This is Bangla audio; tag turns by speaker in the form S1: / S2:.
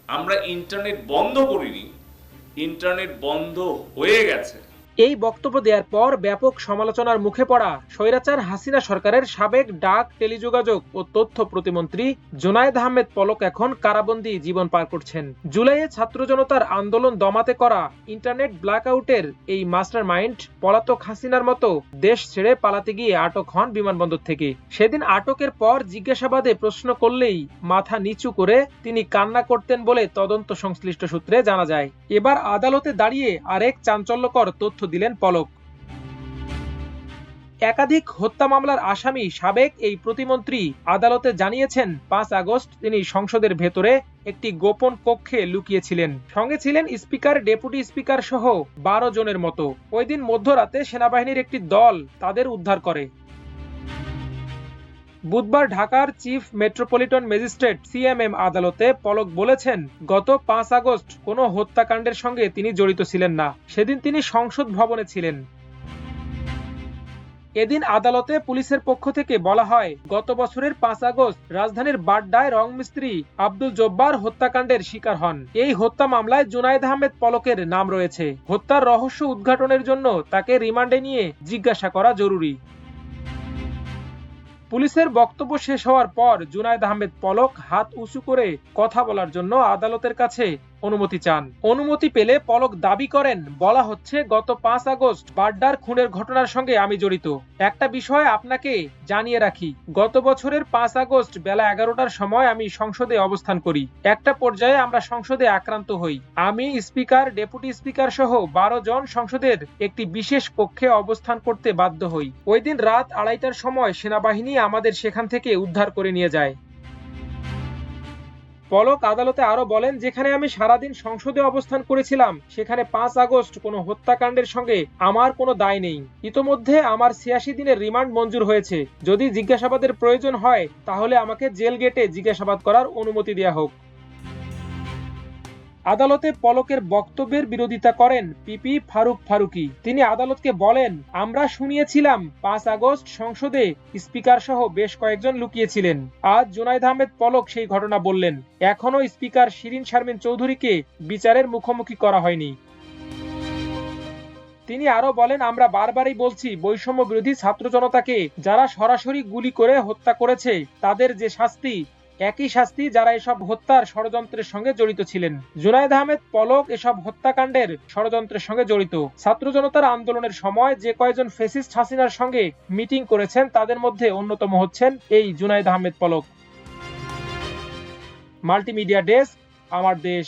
S1: আমরা ইন্টারনেট বন্ধ করিনি, ইন্টারনেট বন্ধ হয়ে গেছে।
S2: এই বক্তব্য দেওয়ার পর ব্যাপক সমালোচনার মুখে পড়া স্বৈরাচার হাসিনা সরকারের সাবেক ডাক, টেলিযোগাযোগ ও তথ্য প্রতিমন্ত্রী জুনায়েদ আহমেদ পলক এখন কারাবন্দী জীবন পার করছেন। জুলাইয়ে ছাত্র জনতার আন্দোলন দমাতে করা ইন্টারনেট ব্ল্যাকআউটের এই মাস্টার মাইন্ড পলাতক হাসিনার মতো দেশ ছেড়ে পালাতে গিয়ে আটক হন বিমানবন্দর থেকে। সেদিন আটকের পর জিজ্ঞাসাবাদে প্রশ্ন করলেই মাথা নিচু করে তিনি কান্না করতেন বলে তদন্ত সংশ্লিষ্ট সূত্রে জানা যায়। এবার আদালতে দাঁড়িয়ে আরেক চাঞ্চল্যকর তথ্য দিলেন পলক। একাধিক হত্যা মামলার আসামি সাবেক এই প্রতিমন্ত্রী আদালতে জানিয়েছেন 5 আগস্ট তিনি সংসদের ভেতরে একটি গোপন কক্ষে লুকিয়েছিলেন। সঙ্গে ছিলেন স্পিকার, ডেপুটি স্পিকার সহ 12 জনের মতো। ওই দিন মধ্যরাতে সেনাবাহিনীর একটি দল তাদের উদ্ধার করে। বুধবার ঢাকার চিফ মেট্রোপলিটন ম্যাজিস্ট্রেট সিএমএম আদালতে পলক বলেছেন, গত 5 আগস্ট কোনো হত্যাকাণ্ডের সঙ্গে তিনি জড়িত ছিলেন না। সেদিন তিনি সংসদ ভবনে ছিলেন। এদিন আদালতে পুলিশের পক্ষ থেকে বলা হয়, গত বছরের 5 আগস্ট রাজধানীর বাড্ডায় রং মিস্ত্রি আব্দুল জব্বার হত্যাকাণ্ডের শিকার হন। এই হত্যা মামলায় জুনায়েদ আহমেদ পলকের নাম রয়েছে। হত্যার রহস্য উদ্ঘাটনের জন্য তাকে রিমান্ডে নিয়ে জিজ্ঞাসা করা জরুরি। পুলিশের বক্তব্য শেষ হওয়ার পর জুনায়েদ আহমেদ পলক হাত উঁচু করে কথা বলার জন্য আদালতের কাছে অনুমতি চান। অনুমতি পেলে পলক দাবি করেন, বলা হচ্ছে গত 5 আগস্ট বাড্ডার খুনের ঘটনার সঙ্গে আমি জড়িত। একটা বিষয় আপনাকে জানিয়ে রাখি, গত বছরের 5 আগস্ট বেলা 11টার সময় আমি সংসদে অবস্থান করি। একটা পর্যায়ে আমরা সংসদে আক্রান্ত হই। আমি, স্পিকার, ডেপুটি স্পিকার সহ 12 জন সংসদের একটি বিশেষ কক্ষে অবস্থান করতে বাধ্য হই। ওই দিন রাত 2:30টার সময় সেনাবাহিনী আমাদের সেখান থেকে উদ্ধার করে নিয়ে যায়। পলক আদালতে আরো বলেন, যেখানে আমি সারাদিন সংসদে অবস্থান করেছিলাম সেখানে 5 আগস্ট কোনো হত্যাকাণ্ডের সঙ্গে আমার কোনো দায় নেই। ইতোমধ্যে আমার 86 দিনের রিমান্ড মঞ্জুর হয়েছে। যদি জিজ্ঞাসাবাদের প্রয়োজন হয় তাহলে আমাকে জেল গেটে জিজ্ঞাসাবাদ করার অনুমতি দেওয়া হোক। আদালতে পলকের বক্তব্যের বিরোধিতা করেন পিপি ফারুকি। তিনি আদালতকে বলেন, আমরা শুনিয়েছিলাম 5 আগস্ট সংসদে স্পিকার সহ বেশ কয়েকজন লুকিয়েছিলেন। আজ জুনায়েদ আহমেদ পলক সেই ঘটনা বললেন। এখনো স্পিকার শিরিন শারমিন চৌধুরীকে বিচারের মুখোমুখি করা হয়নি। তিনি আরো বলেন, আমরা বারবারই বলছি, বৈষম্য বিরোধী ছাত্র জনতাকে যারা সরাসরি গুলি করে হত্যা করেছে তাদের যে শাস্তি, একই শাস্তি যারা এসব হত্যার ষড়যন্ত্রের সঙ্গে জড়িত ছিলেন। জুনায়েদ আহমেদ পলক এসব হত্যাকাণ্ডের ষড়যন্ত্রের সঙ্গে জড়িত। ছাত্র জনতার আন্দোলনের সময় যে কয়েকজন ফ্যাসিস্ট হাসিনার সঙ্গে মিটিং করেছেন তাদের মধ্যে অন্যতম হচ্ছেন এই জুনায়েদ আহমেদ পলক। মাল্টিমিডিয়া ডেস্ক, আমার দেশ।